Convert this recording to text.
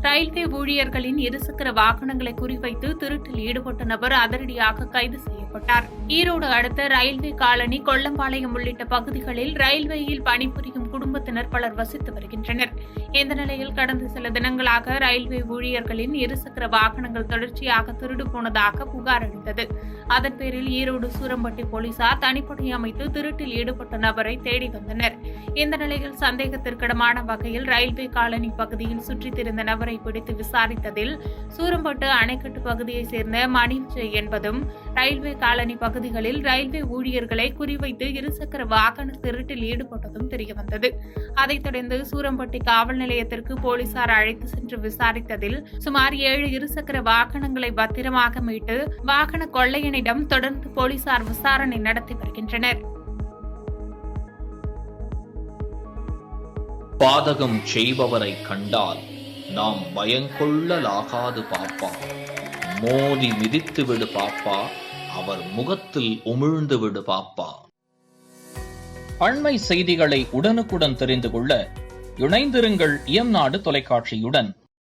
Railway ஊழியர்களின் இருசக்கர வாகனங்களை குறிவைத்து திருட்டில் ஈடுபட்ட நபர் அதிரடியாக கைது செய்யப்பட்டார். ஈரோடு அடுத்த ரயில்வே காலனி, கொல்லம்பாளையம் உள்ளிட்ட பகுதிகளில் ரயில்வேயில் பணிபுரியும் குடும்பத்தினர் பலர் வசித்து வருகின்றனர். இந்த நிலையில் கடந்த சில தினங்களாக ரயில்வே ஊழியர்களின் இருசக்கர வாகனங்கள் தொடர்ச்சியாக திருடு போனதாக புகார் அளித்தது. அதன் பேரில் ஈரோடு சூரம்பட்டி போலீசார் தனிப்படை அமைத்து திருட்டில் ஈடுபட்ட நபரை தேடி வந்தனர். இந்த நிலையில் சந்தேகத்திற்கிடமான வகையில் ரயில்வே காலனி பகுதியில் சுற்றித் திரிந்த நபரை பிடித்து விசாரித்ததில் சூரம்பட்டு அணைக்கட்டு பகுதியைச் சேர்ந்த மணி விஜய் என்பதும் ரயில்வே காலனி பகுதிகளில் ரயில்வே ஊழியர்களை குறிவைத்து இருசக்கர வாகன திருட்டில் ஈடுபட்டதும் தெரியவந்தது. அதைத் தொடர்ந்து சூரம்பட்டி காவல் நிலையத்திற்கு போலீசார் அழைத்து சென்று விசாரித்ததில் சுமார் 7 இருசக்கர வாகனங்களை பத்திரமாக மீட்டு வாகன கொள்ளையனிடம் தொடர்ந்து போலீசார் விசாரணை நடத்தி வருகின்றனர். பாதகம் செய்பவரை கண்டால் நாம் பயங்கொள்ளலாகாது பாப்பா. மோதி மிதித்து விடு பாப்பா, அவர் முகத்தில் உமிழ்ந்து விடு பாப்பா. அண்மை செய்திகளை உடனுக்குடன் தெரிந்து கொள்ள இணைந்திருங்கள் இயம்நாடு தொலைக்காட்சியுடன்.